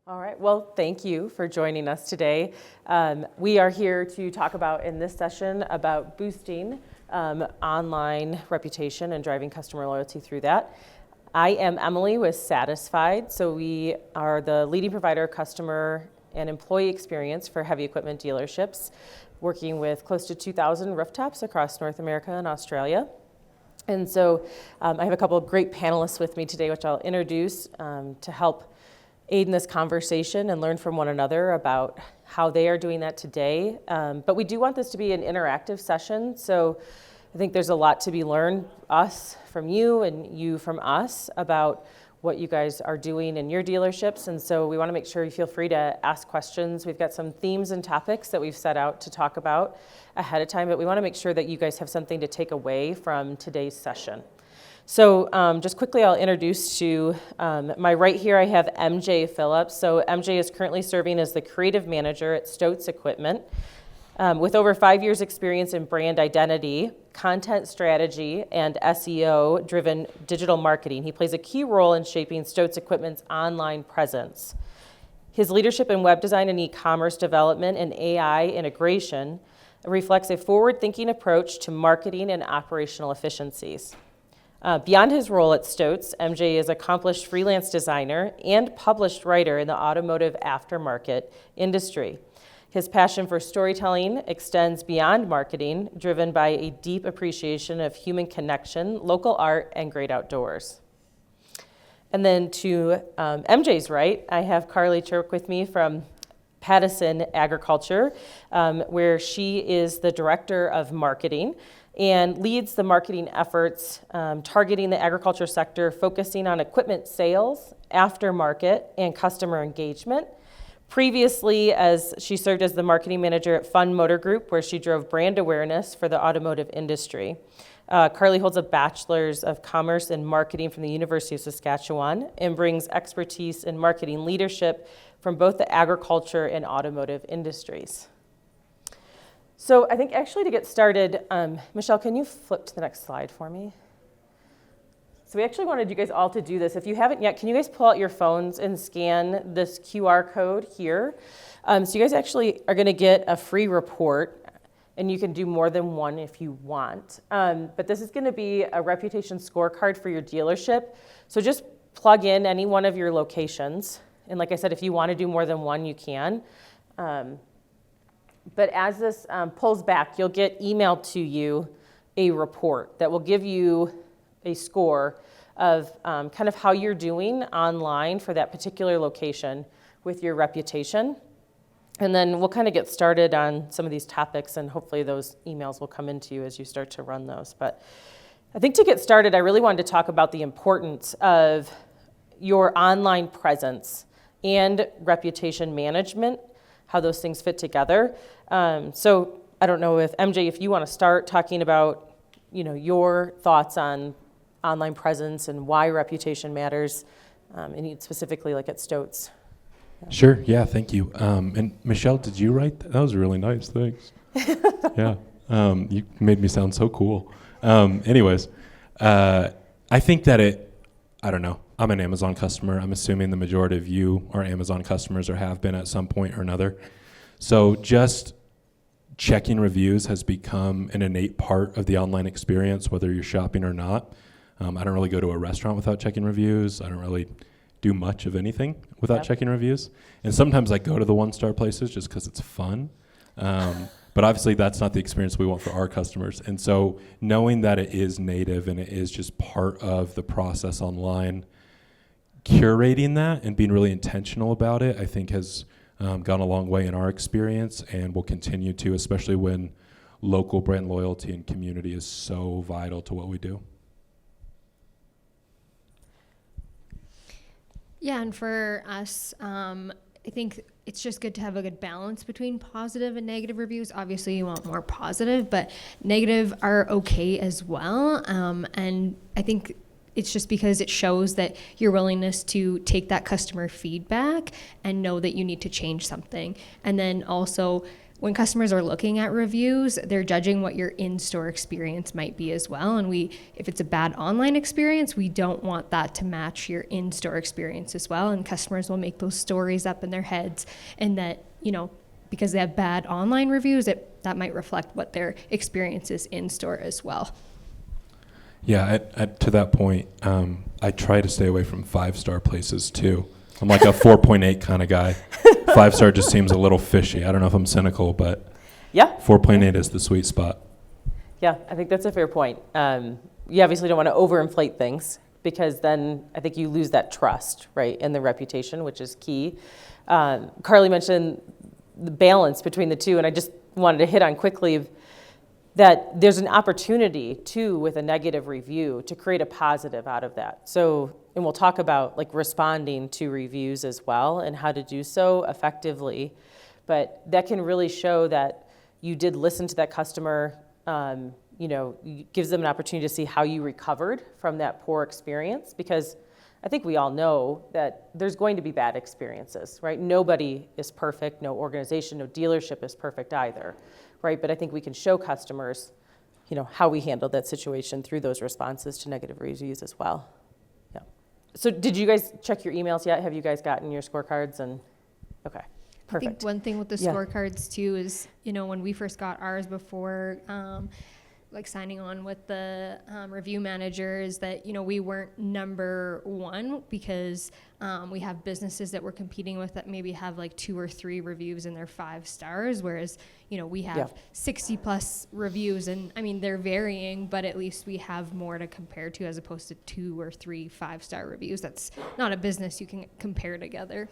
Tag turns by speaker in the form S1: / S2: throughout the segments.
S1: All right, well, thank you for joining us today. We are here to talk about, in this session, about boosting online reputation and driving customer loyalty through that. I am Emily with Satisfied, so we are the leading provider of customer and employee experience for heavy equipment dealerships, working with close to 2,000 rooftops across North America and Australia. And so I have a couple of great panelists with me today, which I'll introduce to help aid in this conversation and learn from one another about how they are doing that today. But we do want this to be an interactive session, so I think there's a lot to be learned, us from you and you from us, about what you guys are doing in your dealerships. And so we want to make sure you feel free to ask questions. We've got some themes and topics that we've set out to talk about ahead of time, but we want to make sure that you guys have something to take away from today's session. So just quickly, I'll introduce to my right here, I have MJ Phillips. So MJ is currently serving as the creative manager at Stotz Equipment. With over 5 years experience in brand identity, content strategy, and SEO-driven digital marketing, he plays a key role in shaping Stotz Equipment's online presence. His leadership in web design and e-commerce development and AI integration reflects a forward-thinking approach to marketing and operational efficiencies. Beyond his role at Stotz, MJ is an accomplished freelance designer and published writer in the automotive aftermarket industry. His passion for storytelling extends beyond marketing, driven by a deep appreciation of human connection, local art, and great outdoors. And then to MJ's right, I have Carly Chirk with me from Pattison Agriculture, where she is the director of marketing and leads the marketing efforts targeting the agriculture sector, focusing on equipment sales, aftermarket, and customer engagement. Previously, as she served as the marketing manager at Fun Motor Group, where she drove brand awareness for the automotive industry. Carly holds a Bachelor's of Commerce in Marketing from the University of Saskatchewan and brings expertise in marketing leadership from both the agriculture and automotive industries. So I think actually to get started, Michelle, can you flip to the next slide for me? So we actually wanted you guys all to do this. If you haven't yet, can you guys pull out your phones and scan this QR code here? So you guys actually are gonna get a free report, and you can do more than one if you want. But this is gonna be a reputation scorecard for your dealership. So just plug in any one of your locations. And like I said, if you wanna do more than one, you can. But as this pulls back, you'll get emailed to you a report that will give you a score of kind of how you're doing online for that particular location with your reputation. And then we'll kind of get started on some of these topics, and hopefully those emails will come into you as you start to run those. But I think to get started, I really wanted to talk about the importance of your online presence and reputation management, how those things fit together. So I don't know if MJ, if you want to start talking about, your thoughts on online presence and why reputation matters, and specifically like at Stotz.
S2: Sure. Yeah. Thank you. And Michelle, did you write that? That was really nice. Thanks. Yeah. You made me sound so cool. Anyways, I think that I don't know. I'm an Amazon customer. I'm assuming the majority of you are Amazon customers or have been at some point or another. So just checking reviews has become an innate part of the online experience, whether you're shopping or not. I don't really go to a restaurant without checking reviews. I don't really do much of anything without checking reviews. And sometimes I go to the one-star places just because it's fun. But obviously that's not the experience we want for our customers. And so knowing that it is native and it is just part of the process online, curating that and being really intentional about it, I think has gone a long way in our experience and will continue to, especially when local brand loyalty and community is so vital to what we do.
S3: Yeah, and for us, I think it's just good to have a good balance between positive and negative reviews. Obviously, you want more positive, but negative are okay as well. And I think it's just because it shows that your willingness to take that customer feedback and know that you need to change something. And then also when customers are looking at reviews, they're judging what your in-store experience might be as well. And if it's a bad online experience, we don't want that to match your in-store experience as well. And customers will make those stories up in their heads, and that, because they have bad online reviews, that might reflect what their experience is in-store as well.
S2: Yeah, to that point, I try to stay away from 5-star places too. I'm like a 4.8 kind of guy. 5-star just seems a little fishy. I don't know if I'm cynical, but
S1: Yeah.
S2: 4.8 is the sweet spot.
S1: Yeah, I think that's a fair point. You obviously don't want to overinflate things, because then I think you lose that trust, right, and the reputation, which is key. Carly mentioned the balance between the two, and I just wanted to hit on quickly that there's an opportunity too with a negative review to create a positive out of that. So, and we'll talk about like responding to reviews as well and how to do so effectively. But that can really show that you did listen to that customer, gives them an opportunity to see how you recovered from that poor experience, because I think we all know that there's going to be bad experiences, right? Nobody is perfect, no organization, no dealership is perfect either, right? But I think we can show customers, how we handled that situation through those responses to negative reviews as well. Yeah. So did you guys check your emails yet? Have you guys gotten your scorecards? Okay, perfect.
S3: I think one thing with the scorecards too is, when we first got ours before, signing on with the review manager, is that, we weren't number one, because we have businesses that we're competing with that maybe have like 2 or 3 reviews and they're 5 stars, whereas, we have 60 plus reviews, and I mean, they're varying, but at least we have more to compare to, as opposed to 2 or 3 5-star reviews. That's not a business you can compare together.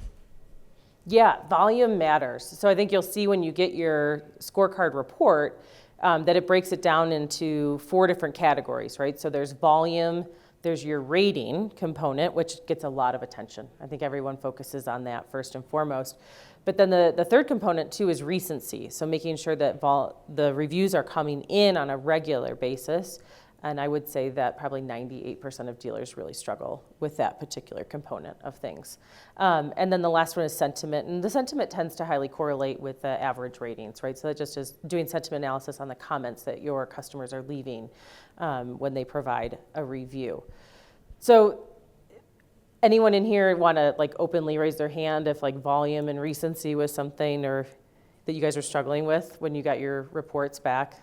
S1: Yeah, volume matters. So I think you'll see when you get your scorecard report, that it breaks it down into 4 different categories, right? So there's volume, there's your rating component, which gets a lot of attention. I think everyone focuses on that first and foremost. But then the third component too is recency. So making sure that the reviews are coming in on a regular basis. And I would say that probably 98% of dealers really struggle with that particular component of things. And then the last one is sentiment. And the sentiment tends to highly correlate with the average ratings, right? So that just is doing sentiment analysis on the comments that your customers are leaving when they provide a review. So anyone in here want to openly raise their hand if volume and recency was something or that you guys were struggling with when you got your reports back?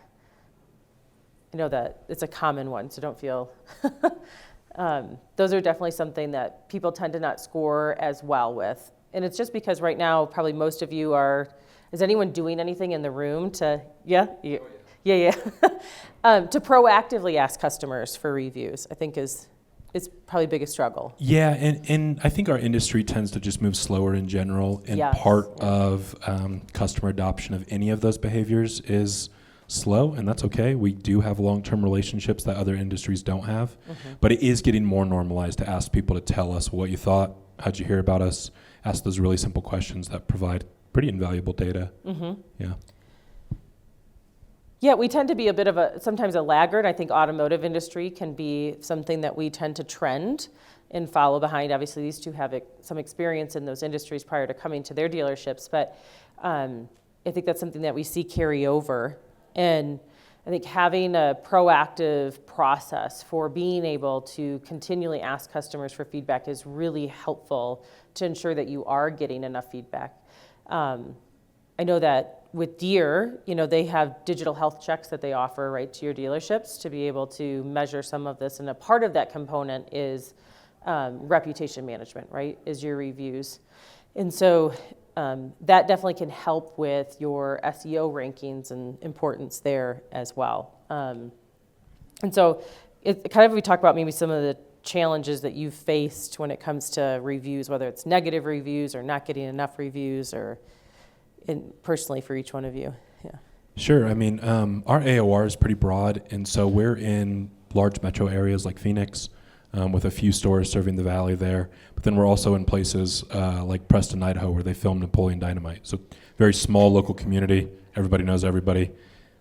S1: I know that it's a common one, so don't feel. Those are definitely something that people tend to not score as well with. And it's just because right now, probably most of you is anyone doing anything in the room to, to proactively ask customers for reviews, I think is probably the biggest struggle.
S2: Yeah, and I think our industry tends to just move slower in general, and part of customer adoption of any of those behaviors is slow, and that's okay. We do have long-term relationships that other industries don't have, but it is getting more normalized to ask people to tell us what you thought, how'd you hear about us, ask those really simple questions that provide pretty invaluable data.
S1: Yeah, we tend to be a bit of sometimes a laggard. I think automotive industry can be something that we tend to trend and follow behind. Obviously, these two have some experience in those industries prior to coming to their dealerships, but I think that's something that we see carry over. And I think having a proactive process for being able to continually ask customers for feedback is really helpful to ensure that you are getting enough feedback. I know that with Deere, they have digital health checks that they offer right to your dealerships to be able to measure some of this. And a part of that component is reputation management, right, is your reviews. And so that definitely can help with your SEO rankings and importance there as well. And so we talk about maybe some of the challenges that you've faced when it comes to reviews, whether it's negative reviews or not getting enough reviews, or personally for each one of you. Yeah.
S2: Sure. I mean, our AOR is pretty broad, and so we're in large metro areas like Phoenix, with a few stores serving the valley there. But then we're also in places like Preston, Idaho, where they film Napoleon Dynamite. So very small local community. Everybody knows everybody.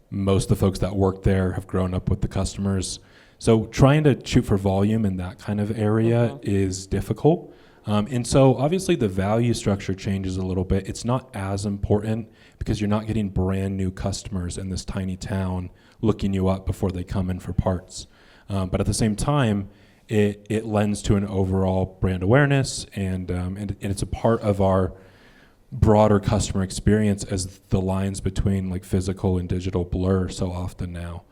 S2: Most of the folks that work there have grown up with the customers. So trying to shoot for volume in that kind of area is difficult. And so obviously the value structure changes a little bit. It's not as important because you're not getting brand new customers in this tiny town looking you up before they come in for parts. But at the same time, it lends to an overall brand awareness, and it's a part of our broader customer experience as the lines between like physical and digital blur so often now.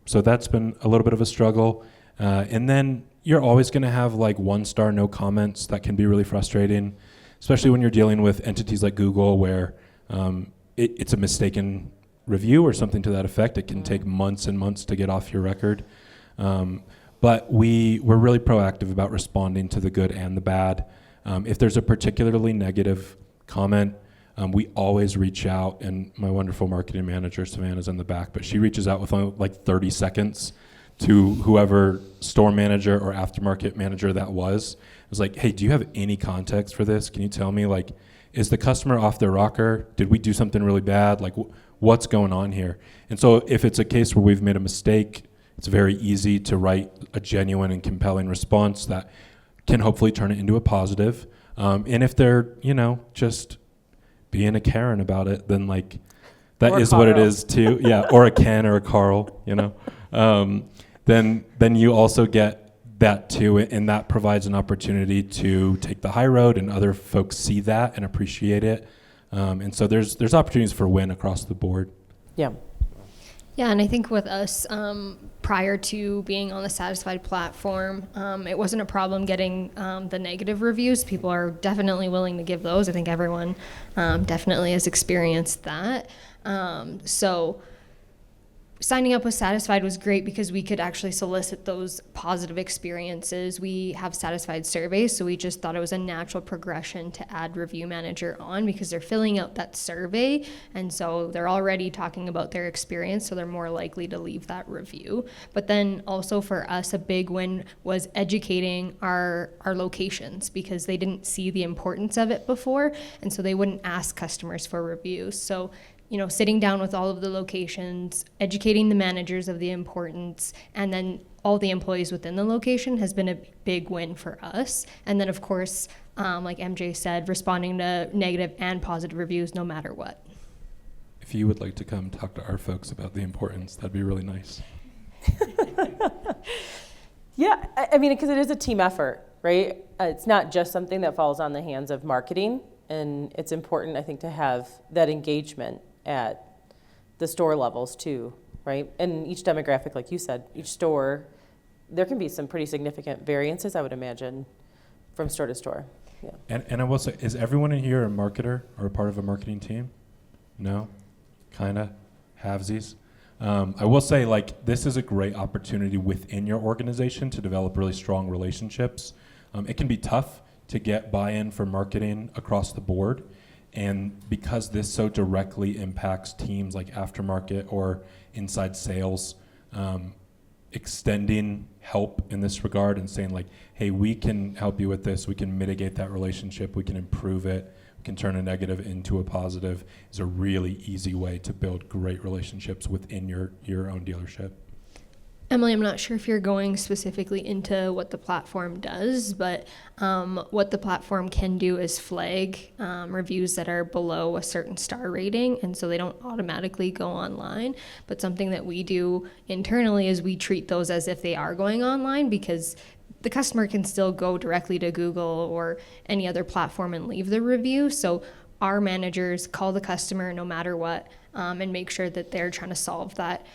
S2: So that's been a little bit of a struggle. And then you're always going to have like 1-star no comments. That can be really frustrating, especially when you're dealing with entities like Google where it's a mistaken review or something to that effect. It can take months and months to get off your record. But we're really proactive about responding to the good and the bad. If there's a particularly negative comment, we always reach out, and my wonderful marketing manager, Savannah's in the back, but she reaches out with only like 30 seconds to whoever store manager or aftermarket manager that was. It was like, hey, do you have any context for this? Can you tell me, like, is the customer off their rocker? Did we do something really bad? Like, what's going on here? And so if it's a case where we've made a mistake, it's very easy to write a genuine and compelling response that can hopefully turn it into a positive. And if they're, just being a Karen about it, then like that
S1: Or
S2: is
S1: Carl.
S2: what it is too. Yeah, or a Ken or a Carl, then you also get that too, and that provides an opportunity to take the high road, and other folks see that and appreciate it. And so there's opportunities for win across the board.
S1: Yeah.
S3: Yeah, and I think with us, prior to being on the Satisfied platform, it wasn't a problem getting the negative reviews. People are definitely willing to give those. I think everyone definitely has experienced that. So signing up with Satisfied was great because we could actually solicit those positive experiences. We have Satisfied surveys, so we just thought it was a natural progression to add Review Manager on because they're filling out that survey, and so they're already talking about their experience, so they're more likely to leave that review. But then also for us, a big win was educating our locations because they didn't see the importance of it before, and so they wouldn't ask customers for reviews. So sitting down with all of the locations, educating the managers of the importance, and then all the employees within the location has been a big win for us. And then, of course, like MJ said, responding to negative and positive reviews no matter what.
S2: If you would like to come talk to our folks about the importance, that'd be really nice.
S1: Yeah, I mean, because it is a team effort, right? It's not just something that falls on the hands of marketing, and it's important, I think, to have that engagement at the store levels too, right? And each demographic, like you said, each store, there can be some pretty significant variances, I would imagine, from store to store. Yeah.
S2: And I will say, is everyone in here a marketer or a part of a marketing team? No? Kinda? Halvesies? I will say, like, this is a great opportunity within your organization to develop really strong relationships. It can be tough to get buy-in for marketing across the board. And because this so directly impacts teams like aftermarket or inside sales, extending help in this regard and saying like, hey, we can help you with this, we can mitigate that relationship, we can improve it, we can turn a negative into a positive, is a really easy way to build great relationships within your own dealership.
S3: Emily, I'm not sure if you're going specifically into what the platform does, but what the platform can do is flag reviews that are below a certain star rating, and so they don't automatically go online. But something that we do internally is we treat those as if they are going online, because the customer can still go directly to Google or any other platform and leave the review. So our managers call the customer no matter what, and make sure that they're trying to solve that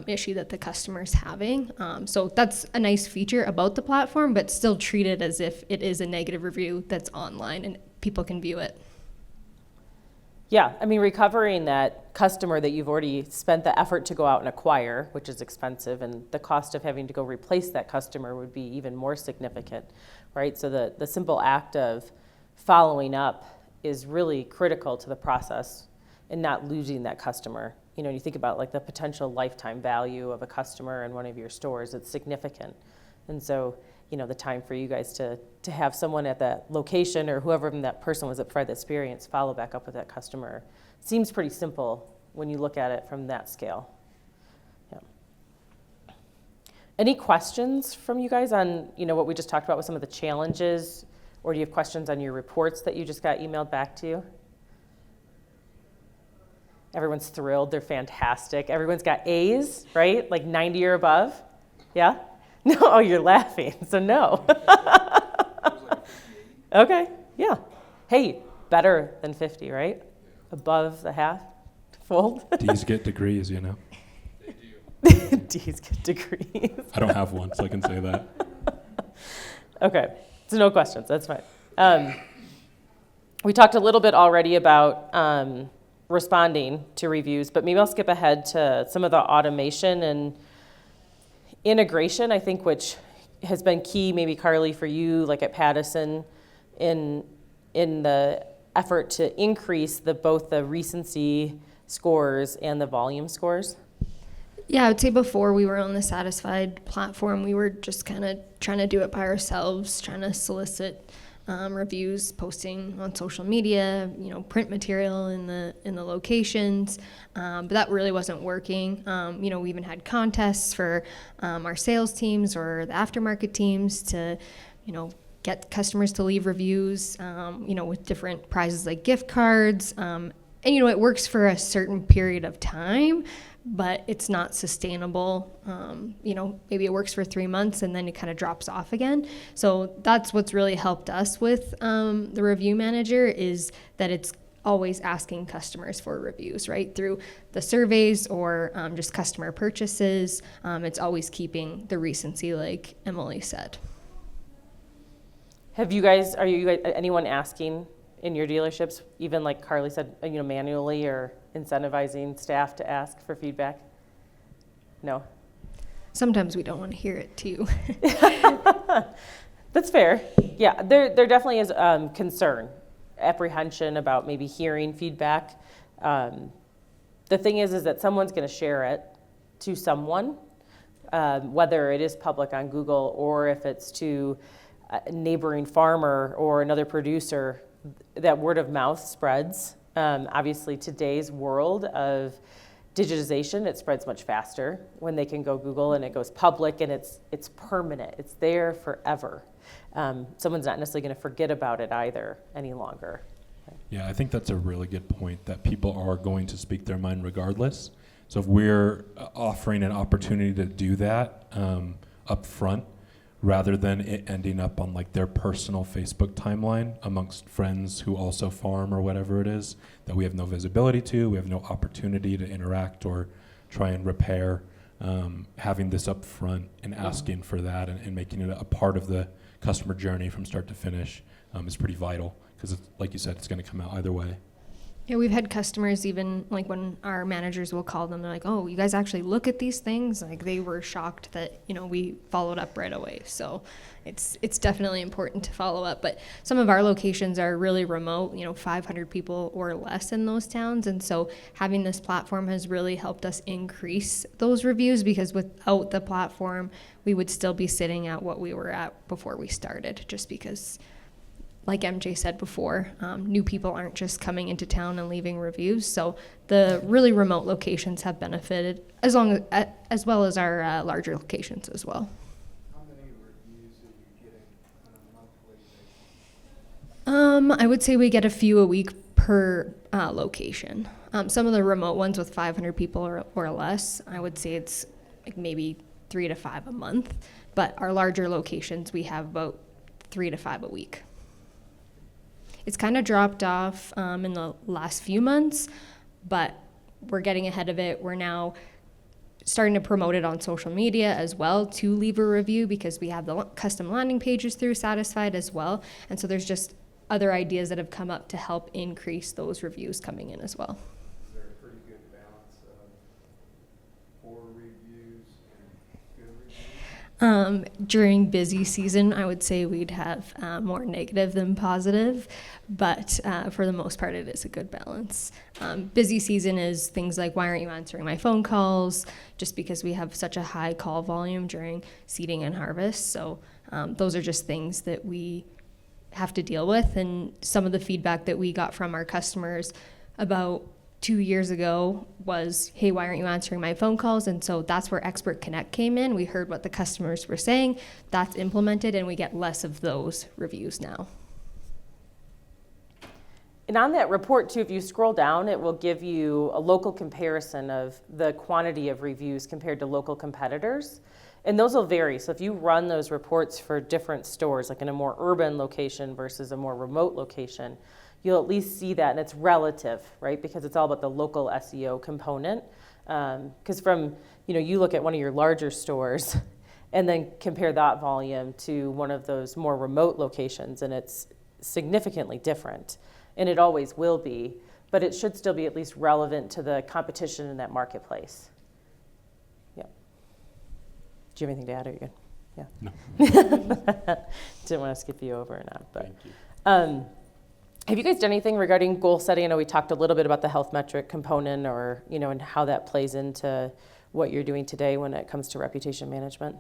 S3: issue that the customer's having. So that's a nice feature about the platform, but still treat it as if it is a negative review that's online and people can view it.
S1: Yeah, I mean, recovering that customer that you've already spent the effort to go out and acquire, which is expensive, and the cost of having to go replace that customer would be even more significant, right? So the simple act of following up is really critical to the process and not losing that customer. You think about like the potential lifetime value of a customer in one of your stores, it's significant. And so, the time for you guys to have someone at that location or whoever that person was that provided the experience follow back up with that customer seems pretty simple when you look at it from that scale. Yeah. Any questions from you guys on, what we just talked about with some of the challenges Or do you have questions on your reports that you just got emailed back to you? Everyone's thrilled. They're fantastic. Everyone's got A's, right? Like 90 or above? Yeah? No, oh, you're laughing. So no. Okay, yeah. Hey, better than 50, right? Above the half fold.
S2: D's get degrees, you know.
S1: D's get degrees.
S2: I don't have one, so I can say that.
S1: Okay, so no questions. That's fine. We talked a little bit already about responding to reviews, but maybe I'll skip ahead to some of the automation and integration, I think, which has been key, maybe Carly, for you, like at Pattison, in the effort to increase both the recency scores and the volume scores.
S3: Yeah, I would say before we were on the Satisfied platform, we were just kind of trying to do it by ourselves, trying to solicit reviews, posting on social media, print material in the locations, but that really wasn't working. We even had contests for our sales teams or the aftermarket teams to, get customers to leave reviews, with different prizes like gift cards, and it works for a certain period of time, but it's not sustainable. Maybe it works for 3 months and then it kind of drops off again. So that's what's really helped us with the review manager, is that it's always asking customers for reviews, right? Through the surveys or just customer purchases. It's always keeping the recency, like Emily said.
S1: Are you guys, anyone asking in your dealerships, even like Carly said, manually or incentivizing staff to ask for feedback? No?
S3: Sometimes we don't want to hear it too.
S1: That's fair. Yeah, there definitely is concern, apprehension about maybe hearing feedback. The thing is that someone's going to share it to someone, whether it is public on Google or if it's to a neighboring farmer or another producer. That word of mouth spreads. Obviously, today's world of digitization, it spreads much faster when they can go Google and it goes public and it's permanent. It's there forever. Someone's not necessarily going to forget about it either any longer.
S2: Yeah, I think that's a really good point, that people are going to speak their mind regardless. So if we're offering an opportunity to do that up front, rather than it ending up on like their personal Facebook timeline amongst friends who also farm or whatever it is, that we have no visibility to, we have no opportunity to interact or try and repair, having this up front and asking for that and making it a part of the customer journey from start to finish is pretty vital, because like you said, it's going to come out either way.
S3: Yeah, we've had customers, even like when our managers will call them, they're like, "Oh, you guys actually look at these things?" Like they were shocked that we followed up right away. So it's definitely important to follow up. But some of our locations are really remote, 500 people or less in those towns, and so having this platform has really helped us increase those reviews, because without the platform, we would still be sitting at what we were at before we started, just because, like MJ said before, new people aren't just coming into town and leaving reviews. So the really remote locations have benefited, as well as our larger locations as well.
S4: How many reviews are you getting on a monthly basis?
S3: I would say we get a few a week per location. Some of the remote ones with 500 people or less, I would say it's like maybe 3 to 5 a month. But our larger locations, we have about 3 to 5 a week. It's kind of dropped off in the last few months, but we're getting ahead of it. We're now starting to promote it on social media as well to leave a review, because we have the custom landing pages through Satisfied as well. And so there's just other ideas that have come up to help increase those reviews coming in as well.
S4: Is there a pretty good balance of poor reviews and good reviews?
S3: During busy season, I would say we'd have more negative than positive, but for the most part, it is a good balance. Busy season is things like, "Why aren't you answering my phone calls?" Just because we have such a high call volume during seeding and harvest. So those are just things that we have to deal with. And some of the feedback that we got from our customers about 2 years ago was, "Hey, why aren't you answering my phone calls?" And so that's where Expert Connect came in. We heard what the customers were saying, that's implemented, and we get less of those reviews now.
S1: And on that report too, if you scroll down, it will give you a local comparison of the quantity of reviews compared to local competitors. And those will vary. So if you run those reports for different stores, like in a more urban location versus a more remote location, you'll at least see that, and it's relative, right? Because it's all about the local SEO component. Because from, you look at one of your larger stores and then compare that volume to one of those more remote locations, and it's significantly different. And it always will be, but it should still be at least relevant to the competition in that marketplace. Yeah. Do you have anything to add, or are you good? Yeah.
S2: No.
S1: Didn't want to skip you over or not, but.
S2: Thank you.
S1: Have you guys done anything regarding goal setting? I know we talked a little bit about the health metric component, or, and how that plays into what you're doing today when it comes to reputation management.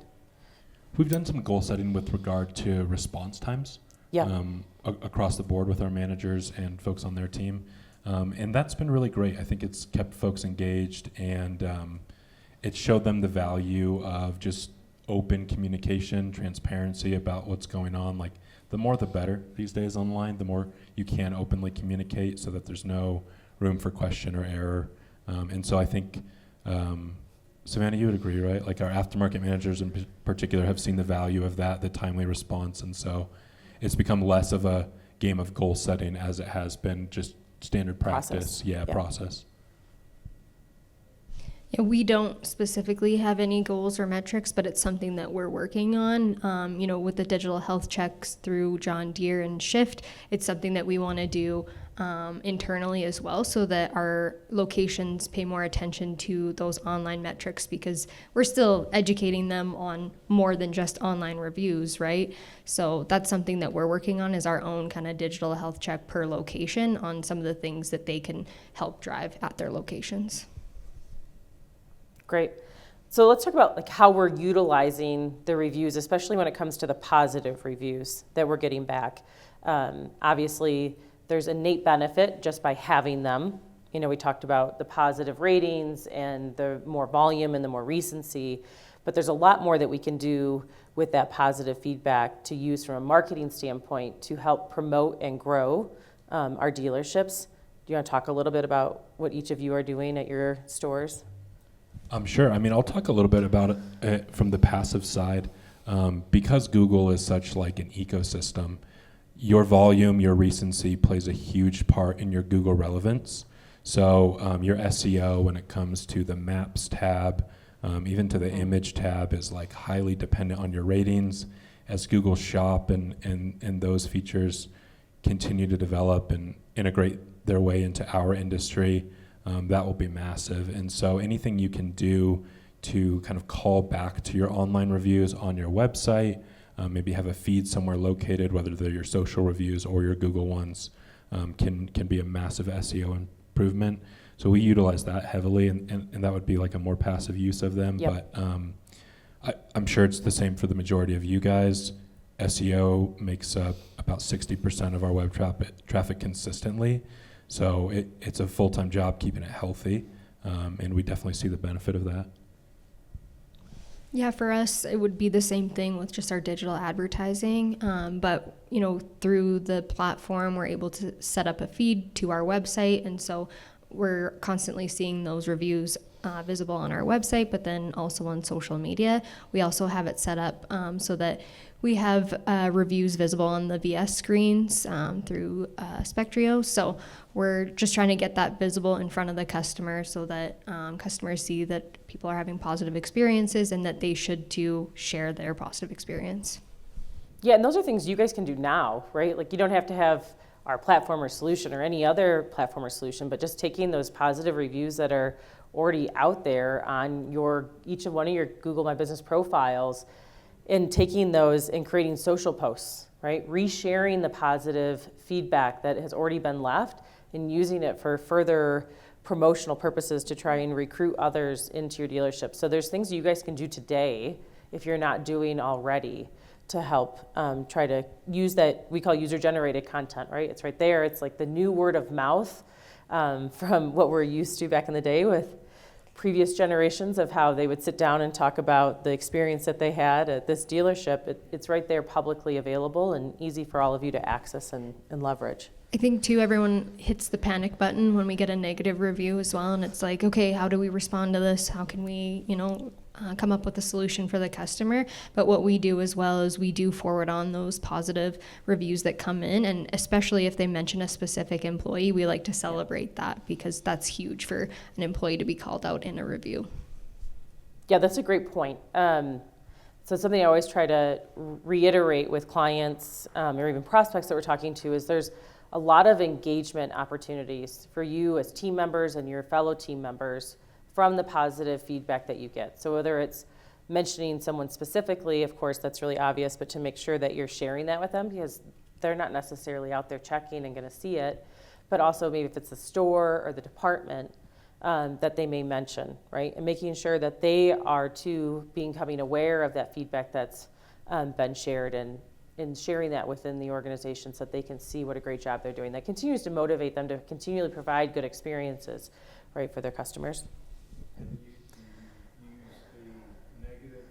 S2: We've done some goal setting with regard to response times.
S1: Yeah.
S2: Across the board with our managers and folks on their team. And that's been really great. I think it's kept folks engaged, and it showed them the value of just open communication, transparency about what's going on. Like, the more the better these days online, the more you can openly communicate so that there's no room for question or error. And so I think, Savannah, you would agree, right? Like, our aftermarket managers in particular have seen the value of that, the timely response. And so it's become less of a game of goal setting as it has been just standard practice. Process.
S3: Yeah, we don't specifically have any goals or metrics, but it's something that we're working on. With the digital health checks through John Deere and Shift, it's something that we want to do internally as well, so that our locations pay more attention to those online metrics, because we're still educating them on more than just online reviews, right? So that's something that we're working on, is our own kind of digital health check per location on some of the things that they can help drive at their locations.
S1: Great. So let's talk about how we're utilizing the reviews, especially when it comes to the positive reviews that we're getting back. Obviously, there's innate benefit just by having them. We talked about the positive ratings and the more volume and the more recency, but there's a lot more that we can do with that positive feedback to use from a marketing standpoint to help promote and grow our dealerships. Do you want to talk a little bit about what each of you are doing at your stores?
S2: Sure. I'll talk a little bit about it from the passive side. Because Google is such like an ecosystem, your volume, your recency plays a huge part in your Google relevance. So your SEO, when it comes to the Maps tab, even to the image tab, is like highly dependent on your ratings. As Google Shop and those features continue to develop and integrate their way into our industry, that will be massive. And so anything you can do to kind of call back to your online reviews on your website, maybe have a feed somewhere located, whether they're your social reviews or your Google ones, can be a massive SEO improvement. So we utilize that heavily, and that would be like a more passive use of them.
S1: Yep.
S2: But I'm sure it's the same for the majority of you guys. SEO makes up about 60% of our web traffic consistently. So it's a full-time job keeping it healthy, and we definitely see the benefit of that.
S3: Yeah, for us, it would be the same thing with just our digital advertising. But, through the platform, we're able to set up a feed to our website. And so we're constantly seeing those reviews visible on our website, but then also on social media. We also have it set up so that we have reviews visible on the VS screens through Spectrio. So we're just trying to get that visible in front of the customer so that customers see that people are having positive experiences and that they should too share their positive experience.
S1: Yeah, and those are things you guys can do now, right? Like, you don't have to have our platform or solution or any other platform or solution, but just taking those positive reviews that are already out there on each one of your Google My Business profiles, and taking those and creating social posts, right? Resharing the positive feedback that has already been left and using it for further promotional purposes to try and recruit others into your dealership. So there's things you guys can do today, if you're not doing already, to help try to use that we call user-generated content, right? It's right there. It's like the new word of mouth from what we're used to back in the day with previous generations of how they would sit down and talk about the experience that they had at this dealership. It's right there publicly available and easy for all of you to access and leverage.
S3: I think too, everyone hits the panic button when we get a negative review as well, and it's like, okay, how do we respond to this? How can we, come up with a solution for the customer? But what we do as well is we do forward on those positive reviews that come in, and especially if they mention a specific employee, we like to celebrate that because that's huge for an employee to be called out in a review.
S1: Yeah, that's a great point. So something I always try to reiterate with clients or even prospects that we're talking to is there's a lot of engagement opportunities for you as team members and your fellow team members from the positive feedback that you get. So whether it's mentioning someone specifically, of course, that's really obvious, but to make sure that you're sharing that with them because they're not necessarily out there checking and going to see it, but also maybe if it's the store or the department that they may mention, right? And making sure that they are too becoming aware of that feedback that's been shared and sharing that within the organization so that they can see what a great job they're doing. That continues to motivate them to continually provide good experiences, right, for their customers.
S4: And you use the negative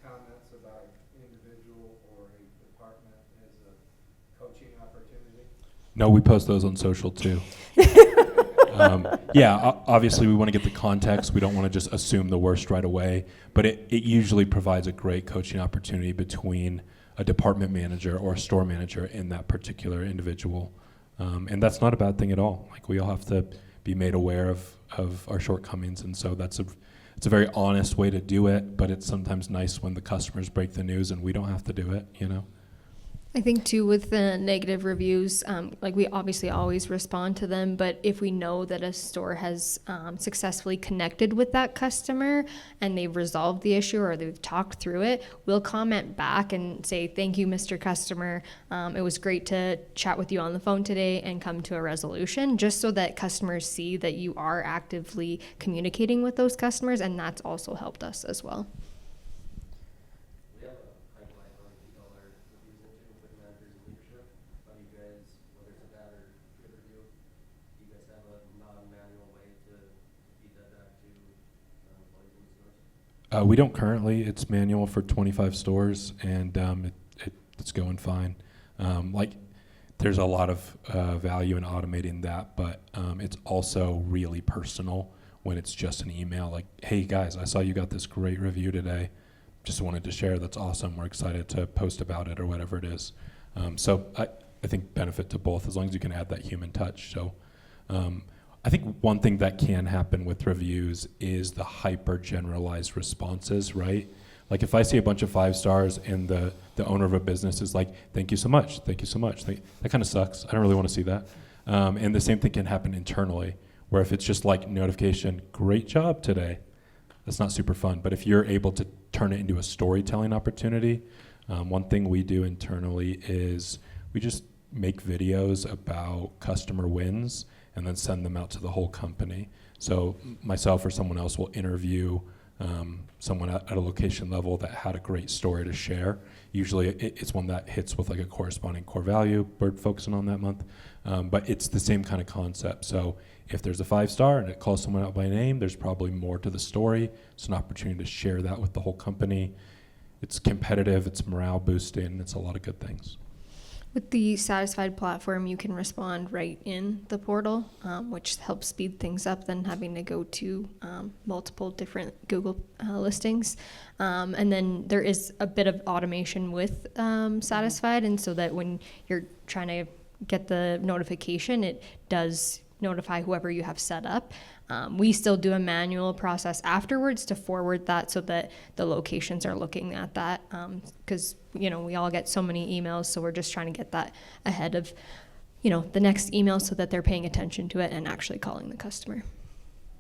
S4: comments about an individual or a department as a coaching opportunity?
S2: No, we post those on social too. Obviously we want to get the context. We don't want to just assume the worst right away, but it usually provides a great coaching opportunity between a department manager or a store manager in that particular individual. And that's not a bad thing at all. Like, we all have to be made aware of our shortcomings, and so it's a very honest way to do it, but it's sometimes nice when the customers break the news and we don't have to do it,
S3: I think too with the negative reviews, like we obviously always respond to them, but if we know that a store has successfully connected with that customer and they've resolved the issue or they've talked through it, we'll comment back and say, thank you, Mr. Customer. It was great to chat with you on the phone today and come to a resolution, just so that customers see that you are actively communicating with those customers, and that's also helped us as well.
S2: We don't currently. It's manual for 25 stores, and it's going fine. There's a lot of value in automating that, but it's also really personal when it's just an email like, hey guys, I saw you got this great review today. Just wanted to share. That's awesome. We're excited to post about it or whatever it is. So I think benefit to both as long as you can add that human touch. So I think one thing that can happen with reviews is the hyper generalized responses, right? Like, if I see a bunch of 5 stars and the owner of a business is like, thank you so much, that kind of sucks. I don't really want to see that. And the same thing can happen internally, where if it's just like notification, great job today, that's not super fun. But if you're able to turn it into a storytelling opportunity, one thing we do internally is we just make videos about customer wins and then send them out to the whole company. So myself or someone else will interview someone at a location level that had a great story to share. Usually it's one that hits with like a corresponding core value we're focusing on that month. But it's the same kind of concept. So if there's a 5-star and it calls someone out by name, there's probably more to the story. It's an opportunity to share that with the whole company. It's competitive, it's morale boosting, it's a lot of good things.
S3: With the Satisfied platform, you can respond right in the portal, which helps speed things up than having to go to multiple different Google listings. And then there is a bit of automation with Satisfied, and so that when you're trying to get the notification, it does notify whoever you have set up. We still do a manual process afterwards to forward that so that the locations are looking at that, because we all get so many emails, so we're just trying to get that ahead of the next email so that they're paying attention to it and actually calling the customer.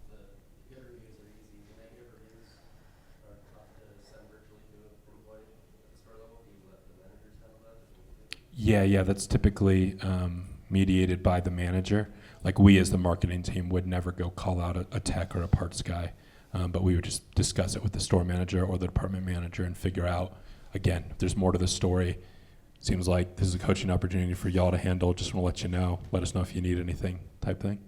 S5: The good reviews are easy. The negative reviews are tough to send virtually to an employee at the store level. Do you let the managers handle that?
S2: Yeah, that's typically mediated by the manager. Like, we as the marketing team would never go call out a tech or a parts guy, but we would just discuss it with the store manager or the department manager and figure out, again, if there's more to the story. Seems like this is a coaching opportunity for y'all to handle. Just want to let you know. Let us know if you need anything, type thing.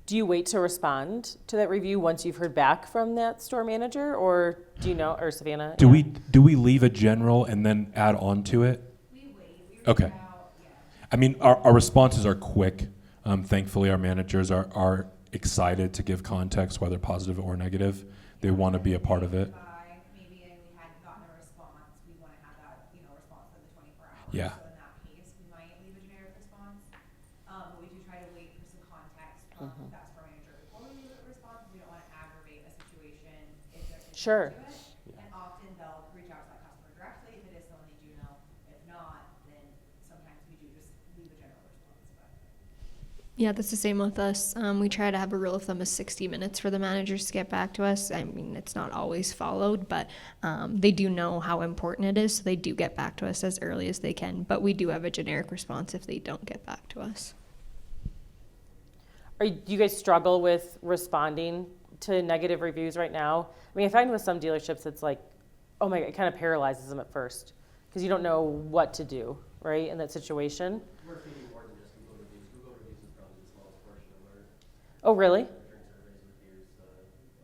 S1: Do you wait to respond to that review once you've heard back from that store manager, or do you know, or Savannah?
S2: Do
S1: yeah.
S2: we leave a general and then add on to it?
S6: We wait, we reach
S2: Okay.
S6: out, yeah.
S2: I mean, our responses are quick. Thankfully, our managers are excited to give context, whether positive or negative. They want to be a part of it.
S6: Maybe and we hadn't gotten a response, we wanna have that, response for the 24 hours.
S2: Yeah.
S6: So in that case, we might leave a generic response. But we do try to wait for some context from that store manager before we leave a response. We don't wanna aggravate a situation if they're
S1: Sure.
S6: into it. And often they'll reach out to that customer directly if it is someone they do know. If not, then sometimes we do just leave a general response, but.
S3: Yeah, that's the same with us. We try to have a rule of thumb of 60 minutes for the managers to get back to us. I mean, it's not always followed, but they do know how important it is, so they do get back to us as early as they can. But we do have a generic response if they don't get back to us.
S1: Do you guys struggle with responding to negative reviews right now? I mean, I find with some dealerships, it's like, oh my God, it kind of paralyzes them at first because you don't know what to do, right, in that situation.
S5: We're feeding more than just Google reviews. Google reviews is probably the smallest portion of our
S1: Oh, really?
S5: different surveys with peers,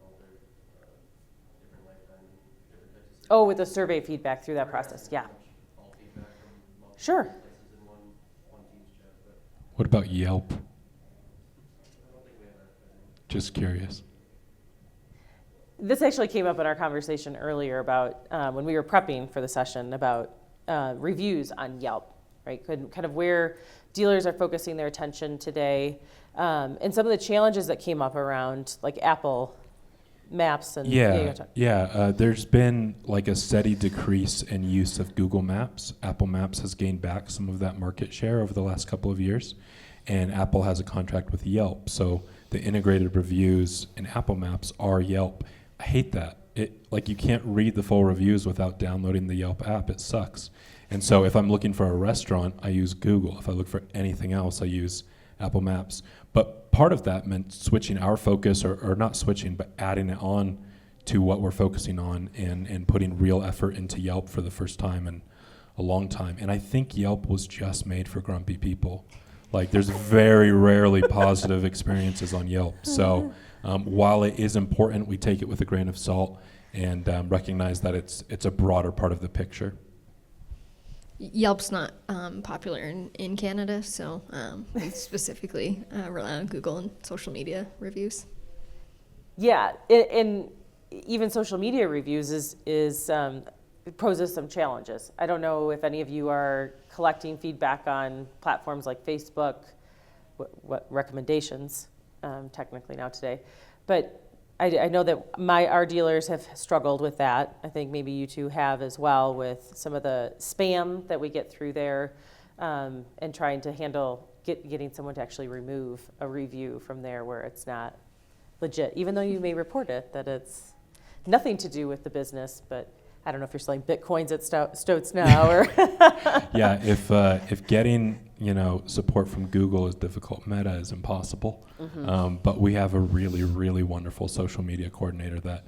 S5: all their different lifetime, different types of.
S1: Oh, with the survey feedback through that process, yeah.
S5: All feedback from multiple
S1: Sure.
S5: places in one team's chat, but
S2: What about Yelp?
S5: I don't think we have that.
S2: Just curious.
S1: This actually came up in our conversation earlier about when we were prepping for the session about reviews on Yelp, right? Kind of where dealers are focusing their attention today, and some of the challenges that came up around like Apple Maps and
S2: There's been like a steady decrease in use of Google Maps. Apple Maps has gained back some of that market share over the last couple of years, and Apple has a contract with Yelp, so the integrated reviews in Apple Maps are Yelp. I hate that. You can't read the full reviews without downloading the Yelp app. It sucks. And so if I'm looking for a restaurant, I use Google. If I look for anything else, I use Apple Maps. But part of that meant switching our focus, or not switching, but adding it on to what we're focusing on and putting real effort into Yelp for the first time in a long time. And I think Yelp was just made for grumpy people. Like, there's very rarely positive experiences on Yelp. So while it is important, we take it with a grain of salt and recognize that it's a broader part of the picture.
S3: Yelp's not popular in Canada, so we specifically rely on Google and social media reviews.
S1: Yeah, and even social media reviews it poses some challenges. I don't know if any of you are collecting feedback on platforms like Facebook, what recommendations technically now today, but I know that our dealers have struggled with that. I think maybe you two have as well, with some of the spam that we get through there, and trying to handle getting someone to actually remove a review from there where it's not legit, even though you may report it that it's nothing to do with the business. But I don't know if you're selling Bitcoins at Stoats now or.
S2: Yeah, if getting support from Google is difficult, Meta is impossible.
S1: Mm-hmm.
S2: But we have a really, really wonderful social media coordinator that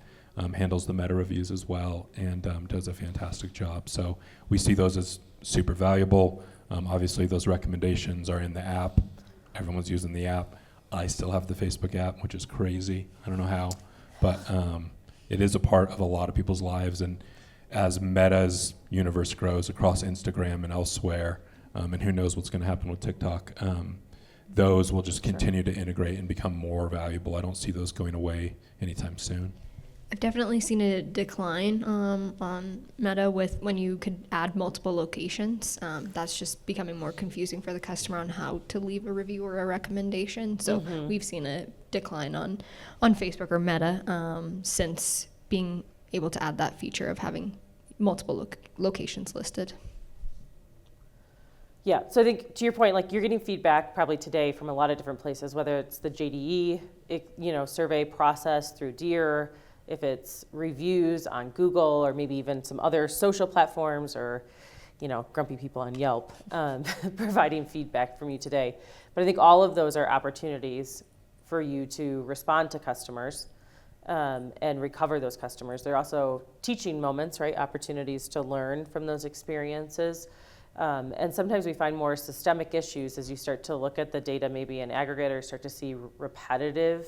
S2: handles the Meta reviews as well and does a fantastic job. So we see those as super valuable. Obviously, those recommendations are in the app. Everyone's using the app. I still have the Facebook app, which is crazy. I don't know how, but it is a part of a lot of people's lives. And as Meta's universe grows across Instagram and elsewhere, and who knows what's going to happen with TikTok, those will just continue to integrate and become more valuable. I don't see those going away anytime soon.
S3: I've definitely seen a decline on Meta with when you could add multiple locations. That's just becoming more confusing for the customer on how to leave a review or a recommendation. So we've seen a decline on Facebook or Meta since being able to add that feature of having multiple locations listed.
S1: Yeah, so I think to your point, like, you're getting feedback probably today from a lot of different places, whether it's the JDE, survey process through Deer, if it's reviews on Google, or maybe even some other social platforms, or grumpy people on Yelp providing feedback from you today. But I think all of those are opportunities for you to respond to customers and recover those customers. They're also teaching moments, right? Opportunities to learn from those experiences. And sometimes we find more systemic issues as you start to look at the data maybe in aggregate or start to see repetitive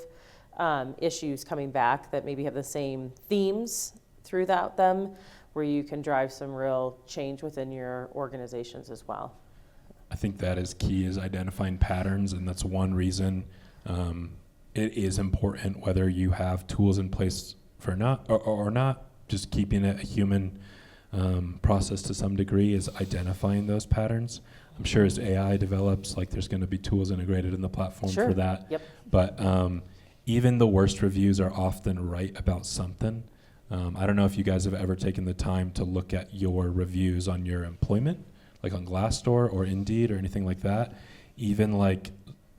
S1: issues coming back that maybe have the same themes throughout them, where you can drive some real change within your organizations as well.
S2: I think that is key, is identifying patterns, and that's one reason it is important whether you have tools in place for not or not. Just keeping it a human process to some degree is identifying those patterns. I'm sure as AI develops, like there's going to be tools integrated in the platform
S1: Sure.
S2: for that.
S1: Yep.
S2: But even the worst reviews are often right about something. I don't know if you guys have ever taken the time to look at your reviews on your employment, like on Glassdoor or Indeed or anything like that. Even like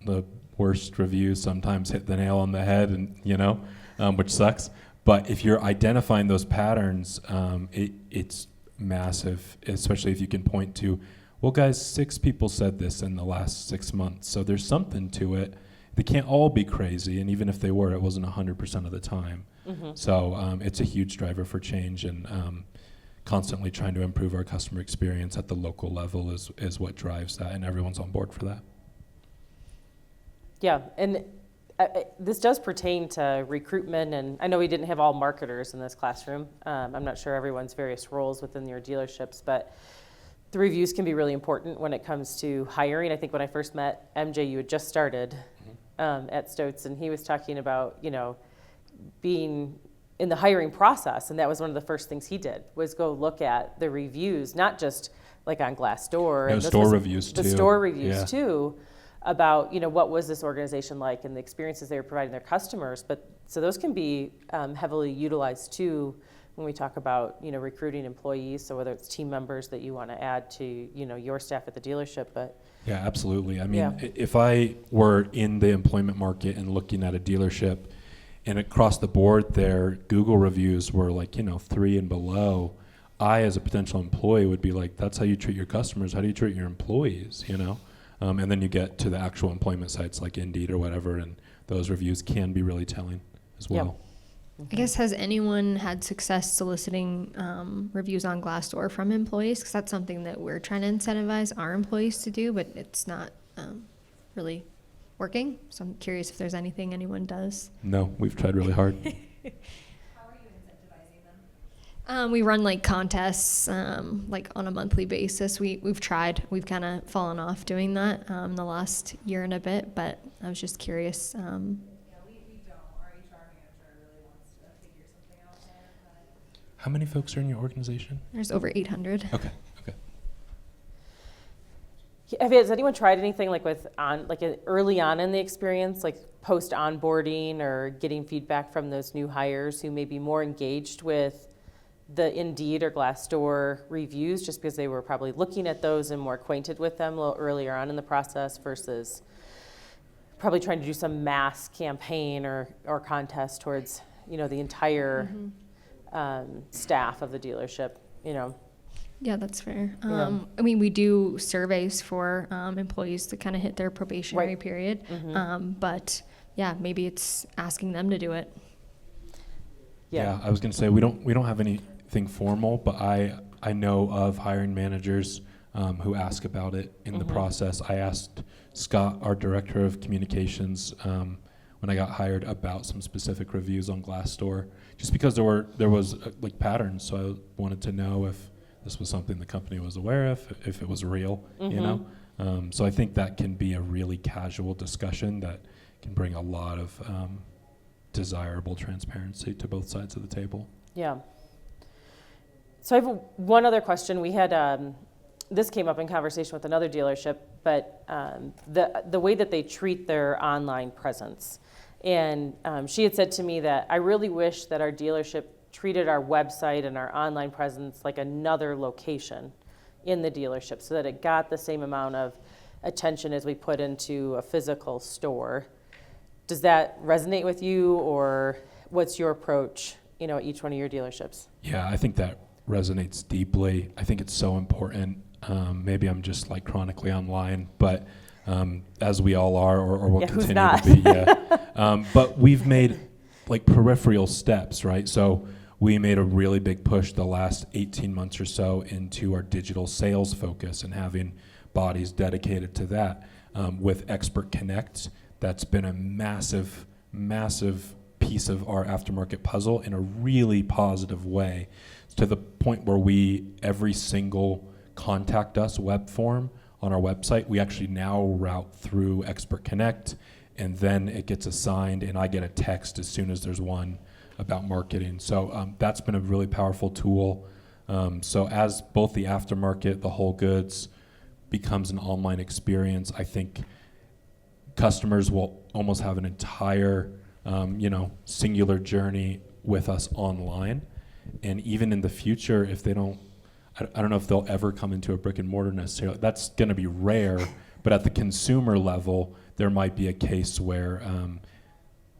S2: the worst reviews sometimes hit the nail on the head, and which sucks. But if you're identifying those patterns, it's massive, especially if you can point to, well, guys, 6 people said this in the last 6 months, so there's something to it. They can't all be crazy, and even if they were, it wasn't 100% of the time.
S1: Mm-hmm.
S2: So it's a huge driver for change, and constantly trying to improve our customer experience at the local level is what drives that, and everyone's on board for that.
S1: Yeah, and this does pertain to recruitment, and I know we didn't have all marketers in this classroom. I'm not sure everyone's various roles within your dealerships, but the reviews can be really important when it comes to hiring. I think when I first met MJ, you had just started at Stotz, and he was talking about, being in the hiring process, and that was one of the first things he did, was go look at the reviews, not just like on Glassdoor.
S2: No,
S1: and this
S2: store
S1: was
S2: reviews
S1: the
S2: too.
S1: store reviews
S2: Yeah.
S1: too, about what was this organization like and the experiences they were providing their customers. But so those can be heavily utilized too when we talk about recruiting employees. So whether it's team members that you want to add to your staff at the dealership, but
S2: Yeah, absolutely. I mean,
S1: Yeah.
S2: if I were in the employment market and looking at a dealership, and across the board their Google reviews were like 3 and below, I as a potential employee would be like, that's how you treat your customers. How do you treat your employees? And then you get to the actual employment sites like Indeed or whatever, and those reviews can be really telling as
S1: Yeah.
S2: well.
S3: I guess, has anyone had success soliciting reviews on Glassdoor from employees? Because that's something that we're trying to incentivize our employees to do, but it's not really working. So I'm curious if there's anything anyone does.
S2: No, we've tried really hard.
S6: How are you incentivizing them?
S3: We run like contests like on a monthly basis. We've tried. We've kind of fallen off doing that the last year and a bit, but I was just curious.
S6: Yeah, we don't. Our HR manager really wants to figure something out there, but
S2: How many folks are in your organization?
S3: There's over 800.
S2: Okay.
S1: has anyone tried anything like early on in the experience, like post onboarding or getting feedback from those new hires who may be more engaged with the Indeed or Glassdoor reviews just because they were probably looking at those and more acquainted with them a little earlier on in the process versus probably trying to do some mass campaign or contest towards the entire staff of the dealership.
S3: Yeah, that's fair.
S1: Yeah.
S3: I mean, we do surveys for employees to kind of hit their probationary
S1: Right.
S3: period. But yeah, maybe it's asking them to do it.
S2: Yeah, I was going to say we don't have anything formal, but I know of hiring managers who ask about it in the process. I asked Scott, our director of communications, when I got hired about some specific reviews on Glassdoor, just because there was like patterns. So I wanted to know if this was something the company was aware of, if it was real, So I think that can be a really casual discussion that can bring a lot of desirable transparency to both sides of the table.
S1: Yeah. So I have one other question. We had this came up in conversation with another dealership, but the way that they treat their online presence, and she had said to me that I really wish that our dealership treated our website and our online presence like another location in the dealership, so that it got the same amount of attention as we put into a physical store. Does that resonate with you, or what's your approach, at each one of your dealerships?
S2: Yeah, I think that resonates deeply. I think it's so important. Maybe I'm just like chronically online, but as we all are, or will
S1: who's
S2: continue
S1: not?
S2: to be. Yeah. But we've made like peripheral steps, right? So we made a really big push the last 18 months or so into our digital sales focus and having bodies dedicated to that. With Expert Connect, that's been a massive, massive piece of our aftermarket puzzle in a really positive way, to the point where every single contact us web form on our website, we actually now route through Expert Connect, and then it gets assigned, and I get a text as soon as there's one about marketing. So that's been a really powerful tool. So as both the aftermarket, the whole goods, becomes an online experience, I think customers will almost have an entire, singular journey with us online. And even in the future, if they don't, I don't know if they'll ever come into a brick and mortar necessarily. That's going to be rare. But at the consumer level, there might be a case where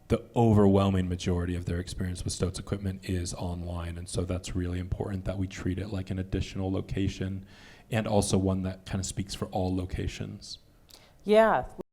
S2: the overwhelming majority of their experience with Stoats equipment is online. And so that's really important that we treat it like an additional location, and also one that kind of speaks for all locations.
S1: Yeah.